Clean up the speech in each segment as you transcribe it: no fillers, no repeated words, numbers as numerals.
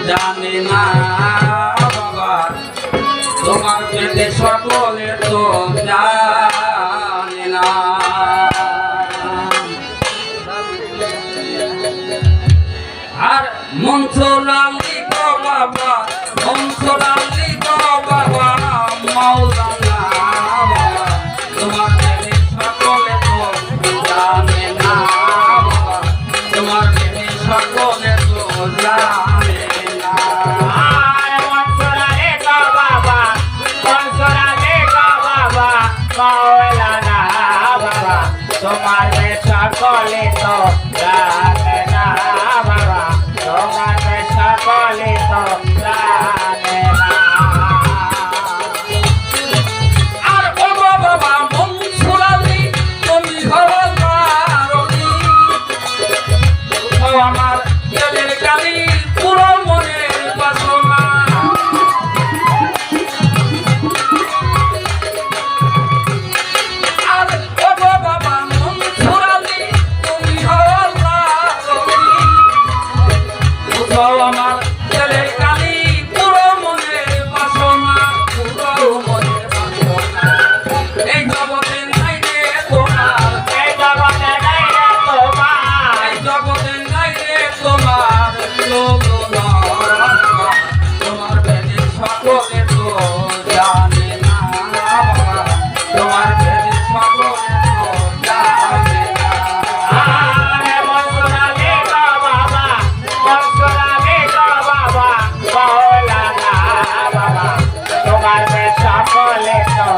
জানি না বাবা তোমার পেটে সকলে তো জানি না আর মনসুরালি গো বাবা মনসুরালি গো বাবা মাওলানা বাবা তোমার পেটে সকলে তো জানে না বাবা তোমার পেটে সকলে তো জানে না মনসুরালি গো বাবা মনসুরালি গো বাবা মাওলানা বাবা তোমার পেটে সকলে তো জানে না বাবা তোমার পেটে সকলে তো জানে না আর ও বাবা মনসুরালি তুমি হলো কারণী ও আমার দিলের কালি পুরো মনের বাসনা আর ও বাবা মনসুরালি তুমি হলো কারণী ও আমার দিলের কালি পুরো মনের বাসনা পুরো মনের বাসনা এই জগতে নাই রে তোমার এই জগতে নাই রে তোমার এই জগতে নাই রে তোমার লোকনা তোমার বেদে সকলে তো জানে না বাবা তোমার বেদে সকলে তো জানে না আরে মনসুরালি গো বাবা মনসুরালি গো বাবা মাওলানা বাবা তোমার পেটে সকলে তো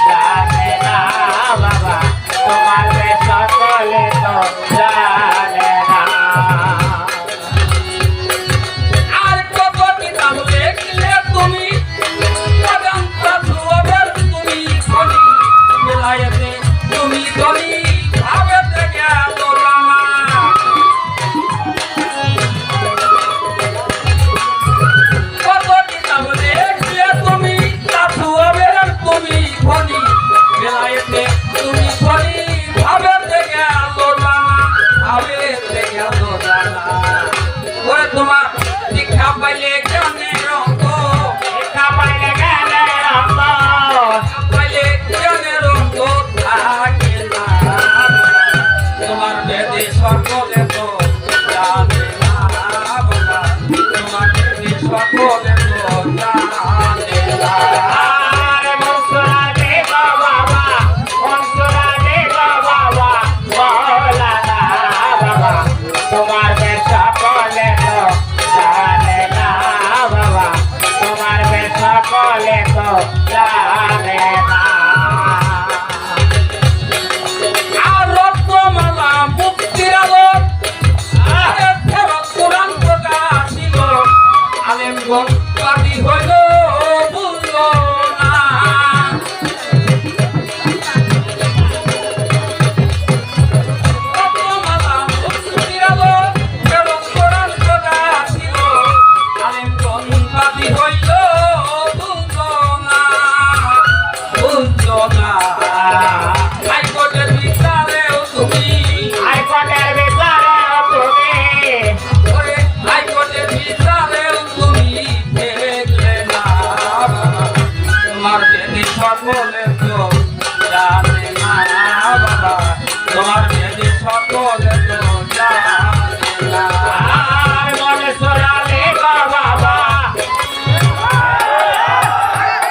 জানে না বাবা তোমার পেটে সকলে তো জানে না আর কত কিতাব লিখলে তুমি অজন্তা সুবের তুমি খনি বেলায়েতে তুমি গলি ভাবেতে গেল রামা কত কিতাব লিখলে তুমি সুবের তুমি খনি বেলায়েতে তুমি খনি ভাবেতে গেল রামা ভাবেতে গেল রামা ওরে তোমার দীক্ষা পাইলে জ্ঞানের অঙ্ক শিক্ষা পাইলে গেলে রঙ্গ পাইলে জ্ঞানের অঙ্ক থাকে না তোমার বেদে সকলে তো জানে না বাবা তোমার বেদে সকলে তো জানে না আরে মনসুরালি গো বাবা মনসুরালি গো বাবা মাওলানা বাবা তোমার পেটে সকলে তো জানে না বাবা তোমার পেটে সকলে তো জানে না আর রত্নমালা মুক্তির আলো আরে ফেরত কোরআন প্রকাশিল আলেমগণ পাটি হইল বুঝলো না রত্নমালা মুক্তির আলো ফেরত কোরআন প্রকাশিল আলেমগণ পাটি হইল বুঝলো না বুঝলো না হাইকোর্টের বিচারেও তুমি হাইকোর্টের বিচারে তুমি ওরে হাইকোর্টের বিচারেও তুমি দেখলে না বাবা তোমার বেদে সকলে তো জানে না বাবা তোমার বেদে সকলে তো জানে